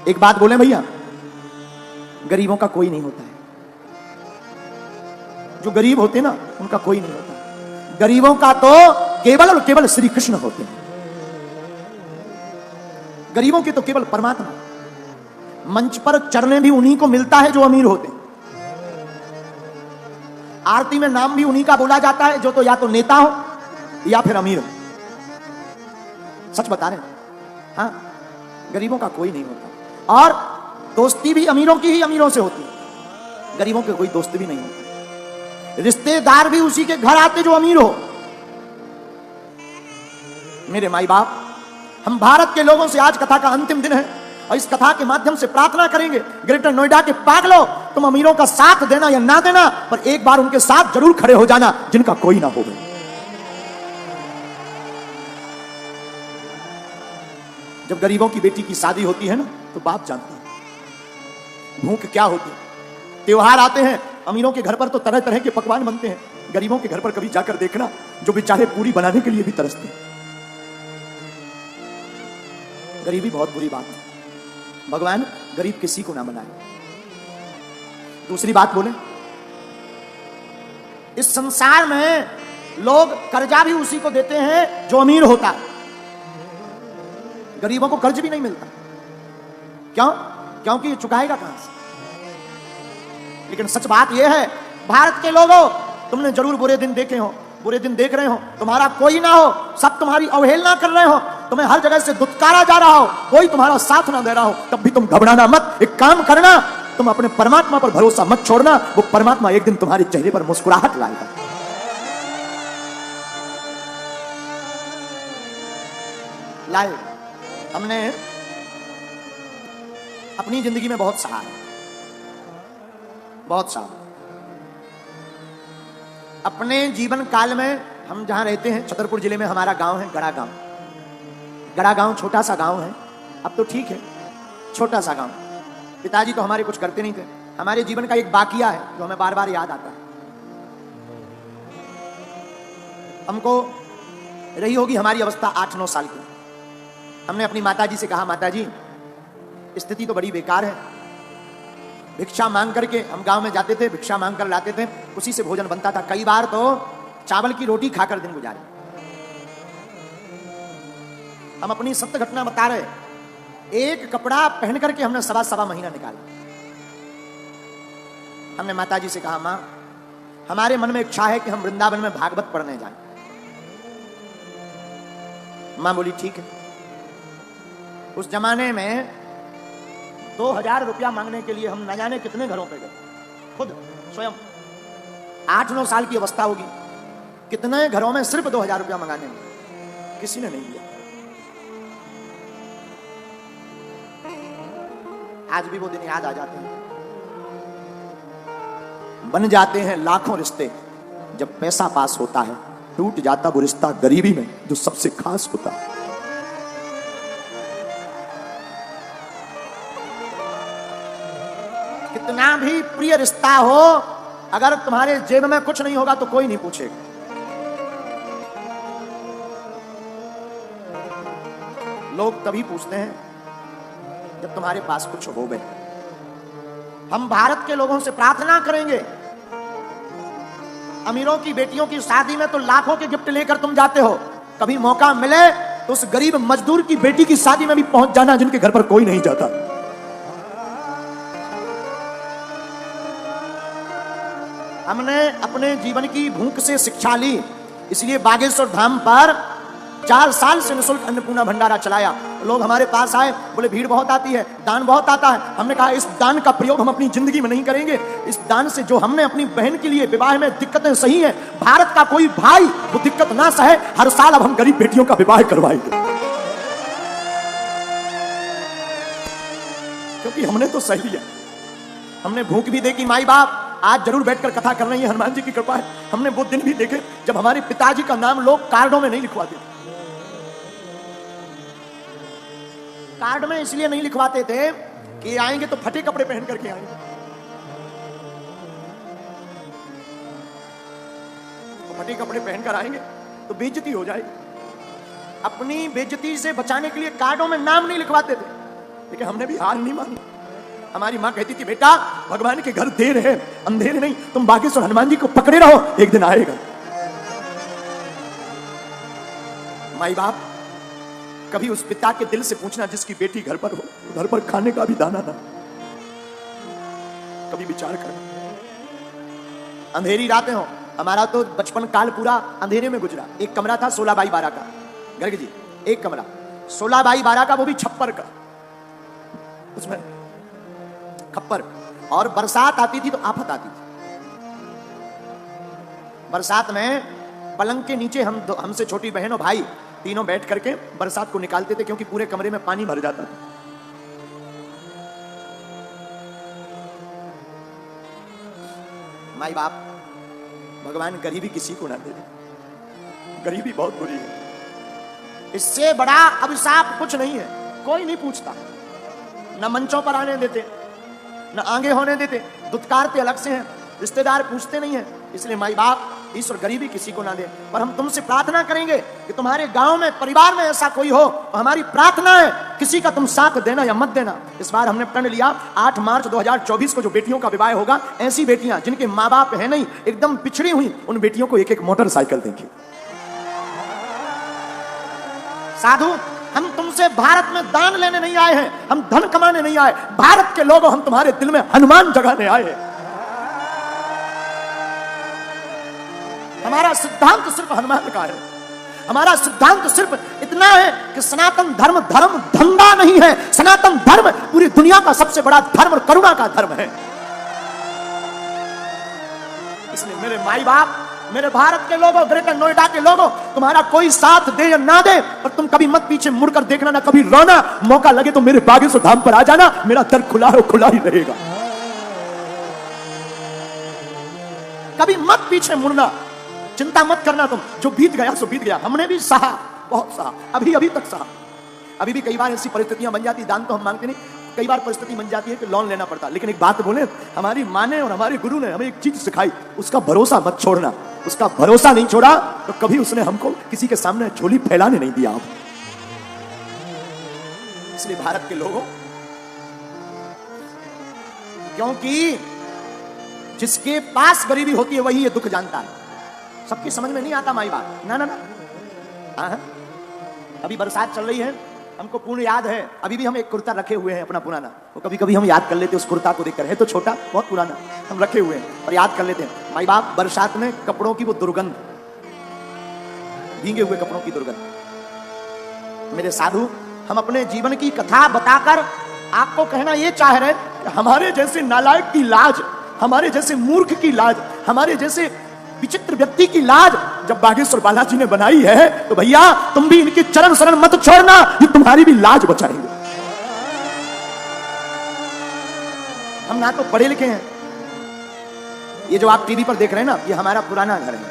एक बात बोले भैया, गरीबों का कोई नहीं होता है। जो गरीब होते ना उनका कोई नहीं होता। गरीबों का तो केवल और केवल श्री कृष्ण होते हैं। गरीबों के तो केवल परमात्मा। मंच पर चढ़ने भी उन्हीं को मिलता है जो अमीर होते हैं। आरती में नाम भी उन्हीं का बोला जाता है जो तो या तो नेता हो या फिर अमीर हो। सच बता रहे हैं। हाँ, गरीबों का कोई नहीं होता। और दोस्ती भी अमीरों की ही अमीरों से होती है। गरीबों के कोई दोस्त भी नहीं होता। रिश्तेदार भी उसी के घर आते जो अमीर हो। मेरे माई बाप, हम भारत के लोगों से आज कथा का अंतिम दिन है और इस कथा के माध्यम से प्रार्थना करेंगे, ग्रेटर नोएडा के पागलों, तुम अमीरों का साथ देना या ना देना, पर एक बार उनके साथ जरूर खड़े हो जाना जिनका कोई ना हो। जब गरीबों की बेटी की शादी होती है ना, तो बाप जानता है भूख क्या होती है। त्योहार आते हैं, अमीरों के घर पर तो तरह तरह के पकवान बनते हैं। गरीबों के घर पर कभी जाकर देखना, जो बेचारे पूरी बनाने के लिए भी तरसते हैं। गरीबी बहुत बुरी बात है। भगवान गरीब किसी को ना बनाए। दूसरी बात बोले, इस संसार में लोग कर्जा भी उसी को देते हैं जो अमीर होता है। गरीबों को कर्ज भी नहीं मिलता। क्यों? क्योंकि ये चुकाएगा कहां से। लेकिन सच बात यह है, भारत के लोगों, तुमने जरूर बुरे दिन देखे हो, बुरे दिन देख रहे हो। तुम्हारा कोई ना हो, सब तुम्हारी अवहेलना कर रहे हो, तुम्हें हर जगह से दुत्कारा जा रहा हो, कोई तुम्हारा साथ ना दे रहा हो, तब भी तुम घबराना मत। एक काम करना, तुम अपने परमात्मा पर भरोसा मत छोड़ना। वो परमात्मा एक दिन तुम्हारे चेहरे पर मुस्कुराहट लाएगा। लाए। हमने अपनी जिंदगी में बहुत सहा है, बहुत सहा। अपने जीवन काल में हम जहां रहते हैं, छतरपुर जिले में हमारा गांव है गड़ा गांव। गड़ा गांव छोटा सा गांव है, अब तो ठीक है, छोटा सा गांव। पिताजी तो हमारे कुछ करते नहीं थे। हमारे जीवन का एक वाकया है जो हमें बार बार याद आता है। हमको रही होगी हमारी अवस्था 8-9 साल की। हमने अपनी माताजी से कहा, माताजी स्थिति तो बड़ी बेकार है। भिक्षा मांग करके हम गांव में जाते थे, भिक्षा मांग कर लाते थे, उसी से भोजन बनता था। कई बार तो चावल की रोटी खाकर दिन गुजारे। हम अपनी सत्य घटना बता रहे। एक कपड़ा पहन करके हमने सवा महीना निकाला। हमने माताजी से कहा, मां हमारे मन में इच्छा है कि हम वृंदावन में भागवत पढ़ने जाएं। मां बोली ठीक है। उस जमाने में 2000 रुपया मांगने के लिए हम न जाने कितने घरों पे गए, खुद स्वयं। 8-9 साल की अवस्था होगी, कितने घरों में सिर्फ 2000 रुपया मंगाने में, किसी ने नहीं दिया। आज भी वो दिन याद आ जाते हैं। बन जाते हैं लाखों रिश्ते जब पैसा पास होता है, टूट जाता वो रिश्ता गरीबी में जो सबसे खास होता है। कितना भी प्रिय रिश्ता हो, अगर तुम्हारे जेब में कुछ नहीं होगा तो कोई नहीं पूछेगा। लोग तभी पूछते हैं जब तुम्हारे पास कुछ हो गए। हम भारत के लोगों से प्रार्थना करेंगे, अमीरों की बेटियों की शादी में तो लाखों के गिफ्ट लेकर तुम जाते हो, कभी मौका मिले तो उस गरीब मजदूर की बेटी की शादी में भी पहुंच जाना जिनके घर पर कोई नहीं जाता। हमने अपने जीवन की भूख से शिक्षा ली, इसलिए बागेश्वर धाम पर 4 साल से निःशुल्क अन्नपूर्णा भंडारा चलाया। लोग हमारे पास आए, बोले भीड़ बहुत आती है, दान बहुत आता है। हमने कहा इस दान का प्रयोग हम अपनी जिंदगी में नहीं करेंगे। इस दान से जो हमने अपनी बहन के लिए विवाह में दिक्कतें सही हैं, भारत का कोई भाई वो दिक्कत ना सहे। हर साल अब हम गरीब बेटियों का विवाह करवाएंगे, क्योंकि हमने तो सही लिया। हमने भूख भी देखी। माई बाप आज जरूर बैठकर कथा कर रही है, हनुमान जी की कृपा है। हमने वो दिन भी देखे जब हमारे पिताजी का नाम लोग कार्डों में नहीं लिखवाते। कार्ड में इसलिए नहीं लिखवाते थे कि आएंगे तो फटे कपड़े पहन करके आएंगे, तो फटे कपड़े पहनकर आएंगे तो बेइज्जती हो जाएगी। अपनी बेइज्जती से बचाने के लिए कार्डों में नाम नहीं लिखवाते थे। लेकिन हमने भी हार नहीं मानी। हमारी मां कहती थी, बेटा भगवान के घर देर है, अंधेरे नहीं, तुम बागेश्वर हनुमान जी को पकड़े रहो, एक दिन आएगा। माई बाप कभी उस पिता के दिल से पूछना जिसकी बेटी घर पर हो, घर पर खाने का भी दाना ना, कभी विचार करना। अंधेरी रातें हो, हमारा तो बचपन काल पूरा अंधेरे में गुजरा। एक कमरा था 16 बाई 12 का, गर्ग जी एक कमरा 16 बाई 12 का, वो भी छप्पर का, उसमें खप्पर। और बरसात आती थी तो आफत आती थी। बरसात में पलंग के नीचे हमसे छोटी बहन और भाई तीनों बैठ करके बरसात को निकालते थे, क्योंकि पूरे कमरे में पानी भर जाता था। माई बाप भगवान गरीबी किसी को ना दे, गरीबी बहुत बुरी है। इससे बड़ा अभिशाप कुछ नहीं है। कोई नहीं पूछता, न मंचों पर आने देते, न आगे होने देते, दुत्कारते अलग से हैं, रिश्तेदार पूछते नहीं है। इसलिए माई बाप ईश्वर गरीबी किसी को ना दे। पर हम तुमसे प्रार्थना करेंगे कि तुम्हारे गांव में, परिवार में ऐसा कोई हो, तो हमारी प्रार्थना है किसी का तुम साथ देना या मत देना। इस बार हमने प्रण लिया 8 मार्च 2024 को जो बेटियों का विवाह होगा, ऐसी बेटियां जिनके माँ बाप है नहीं, एकदम पिछड़ी हुई, उन बेटियों को एक एक मोटरसाइकिल देंगे। साधु हम तुमसे भारत में दान लेने नहीं आए हैं, हम धन कमाने नहीं आए। भारत के लोगों, हम तुम्हारे दिल में हनुमान जगाने आए हैं। हमारा सिद्धांत सिर्फ हनुमान का है। हमारा सिद्धांत सिर्फ इतना है कि सनातन धर्म धंधा नहीं है। सनातन धर्म पूरी दुनिया का सबसे बड़ा धर्म और करुणा का धर्म है। इसलिए मेरे माई बाप, मेरे भारत के लोगों, ग्रेटर नोएडा के लोगों, तुम्हारा कोई साथ दे या ना दे, पर तुम कभी मत पीछे मुड़कर देखना, ना कभी रोना। मौका लगे तो मेरे बागेश्वर धाम पर आ जाना, मेरा दर खुला है, खुला ही रहेगा। कभी मत पीछे मुड़ना, चिंता मत करना। तुम जो बीत गया सो बीत गया। हमने भी सहा, बहुत सहा, अभी तक सहा। अभी भी कई बार ऐसी परिस्थितियां बन जाती, दान तो हम मांगते नहीं, कई बार परिस्थिति बन जाती है कि लोन लेना पड़ता। लेकिन एक बात बोले, हमारी माँ ने और हमारे गुरु ने हमें एक चीज सिखाई, उसका भरोसा मत छोड़ना। उसका भरोसा नहीं छोड़ा तो कभी उसने हमको किसी के सामने झोली फैलाने नहीं दिया। इसलिए भारत के लोगों, क्योंकि जिसके पास गरीबी होती है वही ये दुख जानता है। सबकी समझ में नहीं आता माई बाप, ना ना ना। हाँ, अभी बरसात चल रही है, हमको पूर्ण याद है, अभी भी हम एक कुर्ता रखे हुए हैं अपना पुराना। तो कभी कभी हम याद कर लेते हैं उस कुर्ता को देखकर, है तो छोटा, बहुत पुराना, हम रखे हुए हैं और याद कर लेते हैं। माई बाप बरसात में कपड़ों की वो दुर्गंध, भीगे हुए कपड़ों की दुर्गंध। मेरे साधु, हम अपने जीवन की कथा बताकर आपको कहना ये चाह रहे हैं, हमारे जैसे नालायक की लाज, हमारे जैसे मूर्ख की लाज, हमारे जैसे विचित्र व्यक्ति की लाज जब बागेश्वर बालाजी ने बनाई है, तो भैया तुम भी इनके चरण शरण मत छोड़ना, ये तुम्हारी भी लाज बचाएंगे। हम ना तो पढ़े लिखे हैं। ये जो आप टीवी पर देख रहे हैं ना, ये हमारा पुराना घर है।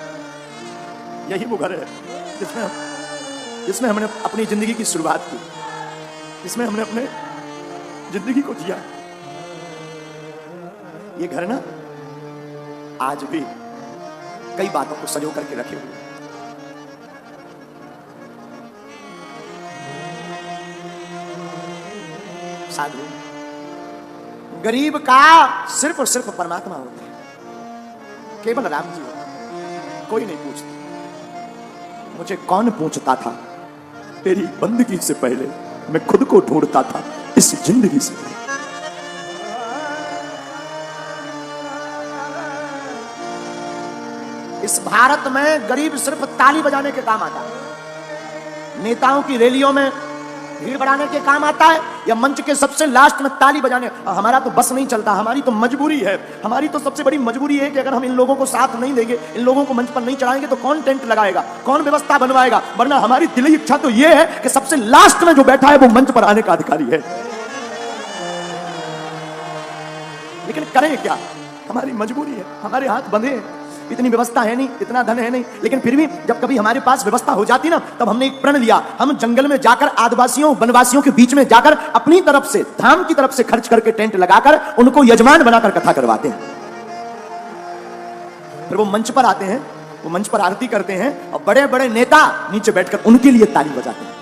यही वो घर है जिसमें हमने अपनी जिंदगी की शुरुआत की, जिसमें हमने अपने जिंदगी को जिया। ये घर ना आज भी कई बातों को सजो करके रखे हुए। साधु, गरीब का सिर्फ और सिर्फ परमात्मा होते हैं, केवल राम जी होते हैं। कोई नहीं पूछता। मुझे कौन पूछता था, तेरी बंदगी से पहले मैं खुद को ढूंढता था इस जिंदगी से। इस भारत में गरीब सिर्फ ताली बजाने के काम आता है, नेताओं की रैलियों में भीड़ बढ़ाने के काम आता है, या मंच के सबसे लास्ट में ताली बजाने। हमारा तो बस नहीं चलता, हमारी तो मजबूरी है। हमारी तो सबसे बड़ी मजबूरी है कि अगर हम इन लोगों को साथ नहीं देंगे, इन लोगों को मंच पर नहीं चढ़ाएंगे, तो कौन टेंट लगाएगा, कौन व्यवस्था बनवाएगा। वरना हमारी दिली इच्छा तो यह है कि सबसे लास्ट में जो बैठा है वो मंच पर आने का अधिकारी है। लेकिन करें क्या, हमारी मजबूरी है, हमारे हाथ बंधे हैं, इतनी व्यवस्था है नहीं, इतना धन है नहीं। लेकिन फिर भी जब कभी हमारे पास व्यवस्था हो जाती ना, तब हमने एक प्रण लिया, हम जंगल में जाकर आदिवासियों वनवासियों के बीच में जाकर अपनी तरफ से, धाम की तरफ से खर्च करके टेंट लगाकर उनको यजमान बनाकर कथा करवाते हैं। फिर वो मंच पर आते हैं, वो मंच पर आरती करते हैं और बड़े बड़े नेता नीचे बैठकर उनके लिए ताली बजाते हैं।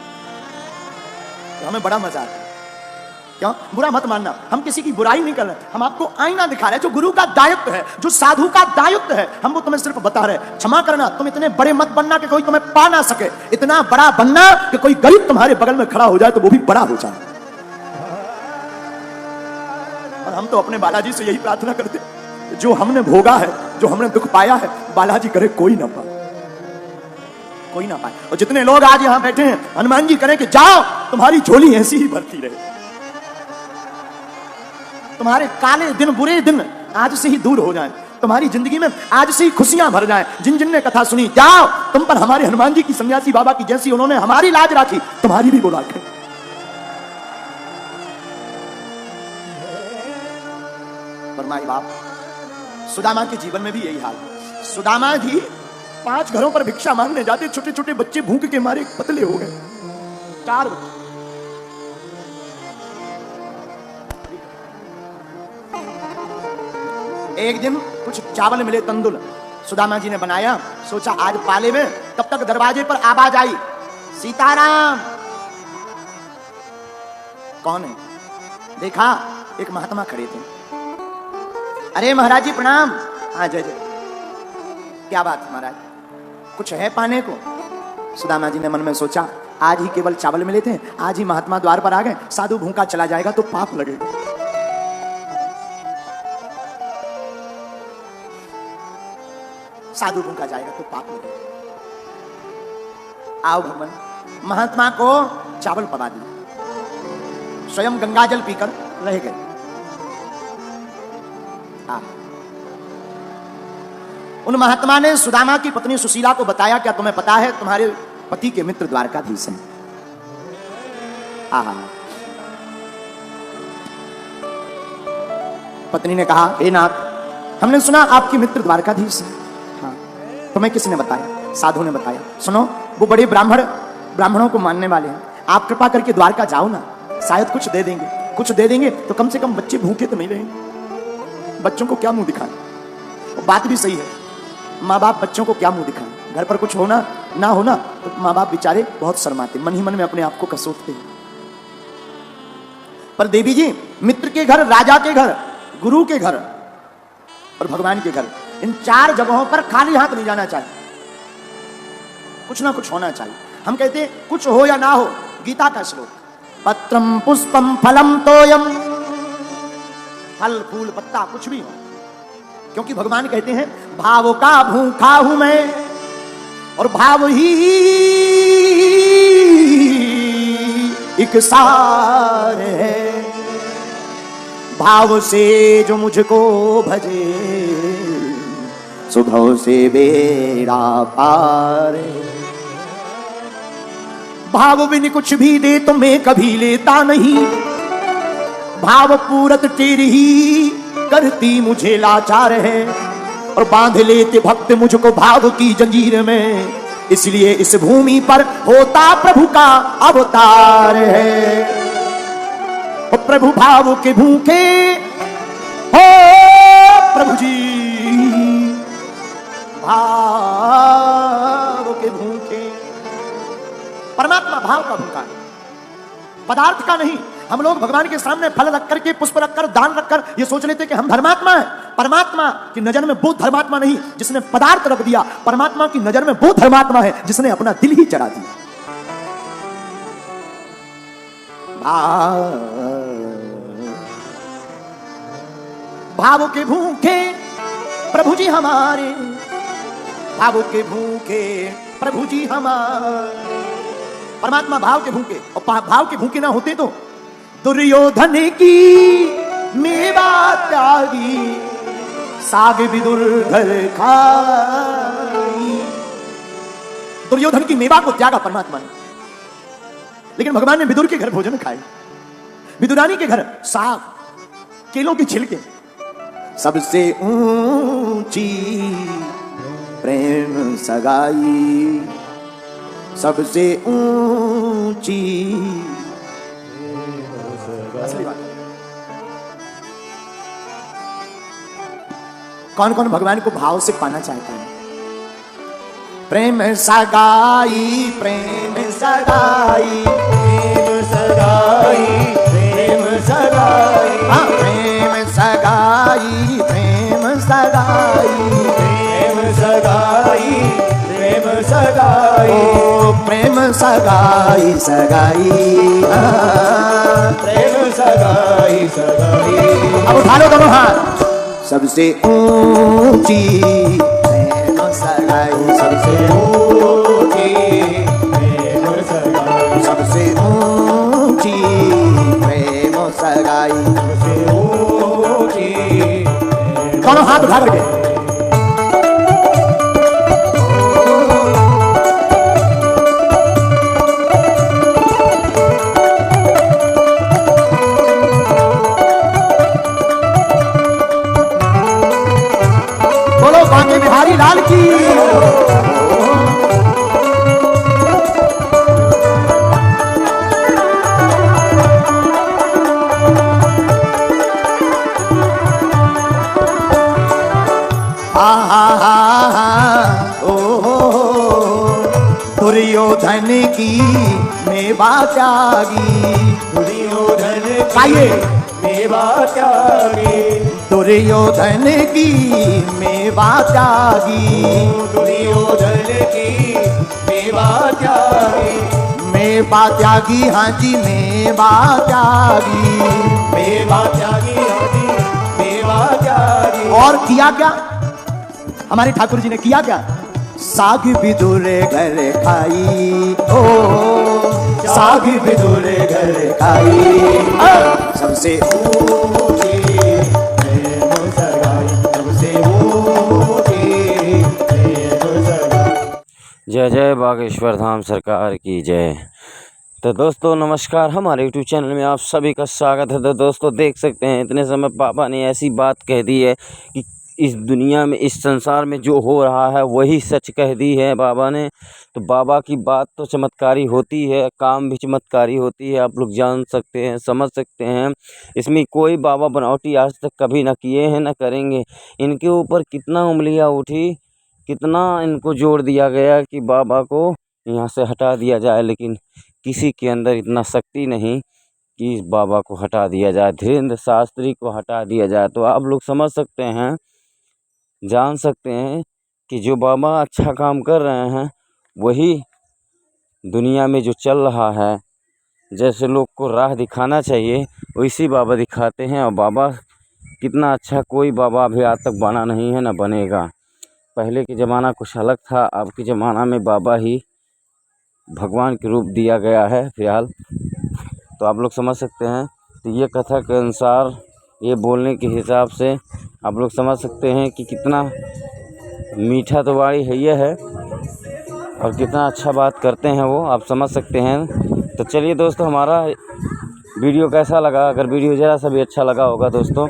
तो हमें बड़ा मजा आता है। क्यों? बुरा मत मानना, हम किसी की बुराई नहीं कर रहे, हम आपको आईना दिखा रहे हैं। जो गुरु का दायित्व है, जो साधु का दायित्व है, हम वो तुम्हें सिर्फ बता रहे हैं। क्षमा करना, तुम इतने बड़े मत बनना कि कोई तुम्हें पा ना सके, इतना बड़ा बनना कि कोई गरीब तुम्हारे बगल में खड़ा हो जाए तो वो भी बड़ा हो जाए। और हम तो अपने बालाजी से यही प्रार्थना करते, जो हमने भोगा है, जो हमने दुख पाया है, बालाजी करे कोई ना पाए, कोई ना पाए। और जितने लोग आज यहां बैठे हैं, हनुमान जी करें कि जाओ, तुम्हारी झोली ऐसी ही भरती रहे, तुम्हारे काले दिन, बुरे दिन आज से ही दूर हो जाएं, तुम्हारी जिंदगी में आज से ही खुशियां भर जाएं। जिन जिन ने कथा सुनी, जाओ, तुम पर हमारे हनुमान जी की, सन्यासी बाबा की जैसी उन्होंने हमारी लाज राखी, तुम्हारी भी वो राखें। पर माई बाप, सुदामा के जीवन में भी यही हाल। सुदामा जी 5 घरों पर भिक्षा मांगने जाते, छोटे छोटे बच्चे भूख के मारे पतले हो गए, 4 बच्चे। एक दिन कुछ चावल मिले, तंदुल, सुदामा जी ने बनाया, सोचा आज पाले में। तब तक दरवाजे पर आवाज आई, सीताराम। कौन है? देखा, एक महात्मा खड़े थे। अरे महाराज जी प्रणाम। हाँ जय जय। क्या बात है महाराज, कुछ है पाने को? सुदामा जी ने मन में सोचा, आज ही केवल चावल मिले थे, आज ही महात्मा द्वार पर आ गए, साधु भूखा चला जाएगा तो पाप लगेगा। साधु भूखा जाएगा तो पाप लगेगा। आओ भगवान, महात्मा को चावल पवा दिया, स्वयं गंगा जल पीकर रह गए। उन महात्मा ने सुदामा की पत्नी सुशीला को बताया, क्या तुम्हें पता है तुम्हारे पति के मित्र द्वारकाधीश हैं? पत्नी ने कहा, हे नाथ, हमने सुना आपकी मित्र द्वारकाधीश हैं। हाँ, तुम्हें किसने बताया? साधु ने बताया। सुनो, वो बड़े ब्राह्मणों को मानने वाले हैं, आप कृपा करके द्वारका जाओ ना, शायद कुछ दे देंगे। कुछ दे देंगे तो कम से कम बच्चे भूखे तो नहीं रहेंगे। बच्चों को क्या मुंह दिखाएं? बात भी सही है, माँ बाप बच्चों को क्या मुंह दिखाएं? घर पर कुछ होना ना होना तो माँ बाप बेचारे बहुत शर्माते, मन ही मन में अपने आप को कसोटते। पर देवी जी, मित्र के घर, राजा के घर, गुरु के घर और भगवान के घर, इन 4 जगहों पर खाली हाथ नहीं जाना चाहिए, कुछ ना कुछ होना चाहिए। हम कहते हैं कुछ हो या ना हो, गीता का श्लोक, पत्रम पुष्पम फलम तोयम, फल फूल पत्ता कुछ भी हो, क्योंकि भगवान कहते हैं भाव का भूखा हूं मैं और भाव ही एक सार है, भाव से जो मुझको भजे सुभव से बेड़ा पार। भाव बिन कुछ भी दे तो मैं कभी लेता नहीं, भाव पूरत तेरी ही करती मुझे लाचार है, और बांध लेते भक्त मुझको भाव की जंजीर में, इसलिए इस भूमि पर होता प्रभु का अवतार है। और प्रभु भाव के भूखे हो प्रभु जी, भाव के भूखे। परमात्मा भाव का भूखा है, पदार्थ का नहीं। हम लोग भगवान के सामने फल रख करके, पुष्प रखकर, दान रखकर ये सोच लेते कि हम धर्मात्मा हैं। परमात्मा की नजर में वो धर्मात्मा नहीं जिसने पदार्थ रख दिया, परमात्मा की नजर में वो धर्मात्मा है जिसने अपना दिल ही चढ़ा दिया। भाव के भूखे प्रभु जी हमारे, भाव के भूखे प्रभु जी हमारे। परमात्मा भाव के भूखे, और भाव के भूखे ना होते तो दुर्योधन की मेवा त्यागी, साग विदुर घर खाई। दुर्योधन की मेवा को त्यागा परमात्मा ने, लेकिन भगवान ने विदुर के घर भोजन खाए, विदुरानी के घर साग, केलों के छिलके। सबसे ऊंची प्रेम सगाई, सबसे ऊंची। असली बात, कौन कौन भगवान को भाव से पाना चाहता है? प्रेम सगाई, प्रेम सगाई, प्रेम सगाई, प्रेम सगाई, हाँ प्रेम सगाई, प्रेम सगाई, प्रेम सगाई, प्रेम सगाई, ओ प्रेम सगाई सगाई, हाँ। प्रेम सगाई सगाई। अब उठा लो दोनों हाथ। सबसे ऊंची प्रेम सगाई, सबसे ऊंची प्रेम सगाई, सबसे ऊंची प्रेम सगाई, सबसे ऊंची दोनों हाथ उठा करके। बोलो बांके बिहारी लाल की। दुर्योधन की मेवा त्यागी, दुर्योधन गाइए। मेवा त्यागी, दुर्योधन की मेवा त्यागी, दुर्योधन की मेवा त्यागी, मेवा त्यागी, हाँ जी मेवा त्यागी, मेवा त्यागी, हरी मेवा त्यागी। और किया क्या हमारे ठाकुर जी ने? किया क्या? साग विदुर घर खाई, ओ साग विदुर घर खाई, सबसे ऊंची प्रेम सगाई, सबसे ऊंची प्रेम सगाई। जय जय बागेश्वर धाम सरकार की जय। तो दोस्तों नमस्कार, हमारे यूट्यूब चैनल में आप सभी का स्वागत है। तो दोस्तों देख सकते हैं इतने समय पापा ने ऐसी बात कह दी है कि इस दुनिया में, इस संसार में जो हो रहा है वही सच कह दी है बाबा ने। तो बाबा की बात तो चमत्कारी होती है, काम भी चमत्कारी होती है, आप लोग जान सकते हैं, समझ सकते हैं। इसमें कोई बाबा बनावटी आज तक कभी ना किए हैं, ना करेंगे। इनके ऊपर कितना उंगलियां उठी, कितना इनको जोर दिया गया कि बाबा को यहाँ से हटा दिया जाए, लेकिन किसी के अंदर इतना शक्ति नहीं कि इस बाबा को हटा दिया जाए, धीरेन्द्र शास्त्री को हटा दिया जाए। तो आप लोग समझ सकते हैं, जान सकते हैं कि जो बाबा अच्छा काम कर रहे हैं वही दुनिया में जो चल रहा है, जैसे लोग को राह दिखाना चाहिए वैसी बाबा दिखाते हैं। और बाबा कितना अच्छा, कोई बाबा अभी आज तक बना नहीं है, ना बनेगा। पहले के ज़माना कुछ अलग था, अब के ज़माना में बाबा ही भगवान के रूप दिया गया है फिलहाल। तो आप लोग समझ सकते हैं। तो ये कथा के अनुसार, ये बोलने के हिसाब से आप लोग समझ सकते हैं कि कितना मीठा तो वाणी है ये है, और कितना अच्छा बात करते हैं वो, आप समझ सकते हैं। तो चलिए दोस्तों, हमारा वीडियो कैसा लगा? अगर वीडियो ज़रा सा भी अच्छा लगा होगा दोस्तों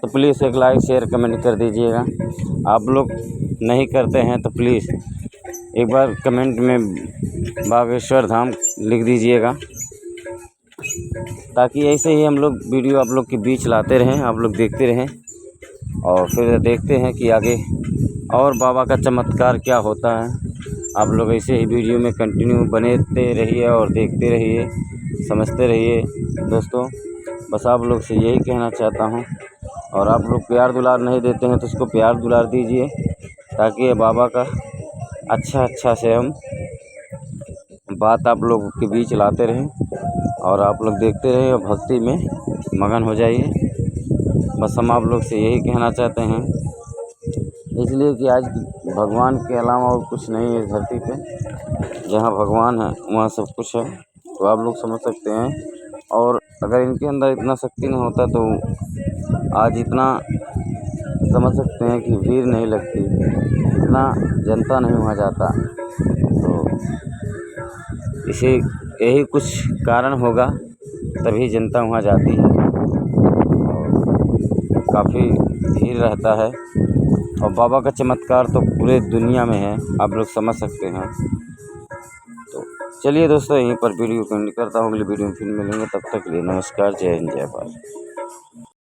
तो प्लीज़ एक लाइक शेयर कमेंट कर दीजिएगा। आप लोग नहीं करते हैं तो प्लीज़ एक बार कमेंट में बागेश्वर धाम लिख दीजिएगा, ताकि ऐसे ही हम लोग वीडियो आप लोग के बीच लाते रहें, आप लोग देखते रहें, और फिर देखते हैं कि आगे और बाबा का चमत्कार क्या होता है। आप लोग ऐसे ही वीडियो में कंटिन्यू बनेते रहिए और देखते रहिए, समझते रहिए दोस्तों। बस आप लोग से यही कहना चाहता हूँ। और आप लोग प्यार दुलार नहीं देते हैं तो उसको प्यार दुलार दीजिए, ताकि ये बाबा का अच्छा से हम बात आप लोगों के बीच लाते रहें, और आप लोग देखते रहें और भक्ति में मगन हो जाइए। बस हम आप लोग से यही कहना चाहते हैं, इसलिए कि आज भगवान के अलावा और कुछ नहीं है इस धरती पे। जहाँ भगवान है वहाँ सब कुछ है, तो आप लोग समझ सकते हैं। और अगर इनके अंदर इतना शक्ति नहीं होता तो आज इतना समझ सकते हैं कि भीड़ नहीं लगती, इतना जनता नहीं वहाँ जाता। तो इसे यही कुछ कारण होगा, तभी जनता वहाँ जाती है, और काफ़ी भीड़ रहता है। और बाबा का चमत्कार तो पूरे दुनिया में है, आप लोग समझ सकते हैं। तो चलिए दोस्तों, यहीं पर वीडियो को एंड करता हूँ। अगली वीडियो में फिर मिलेंगे, तब तक के लिए नमस्कार, जय हिंद, जय भारत।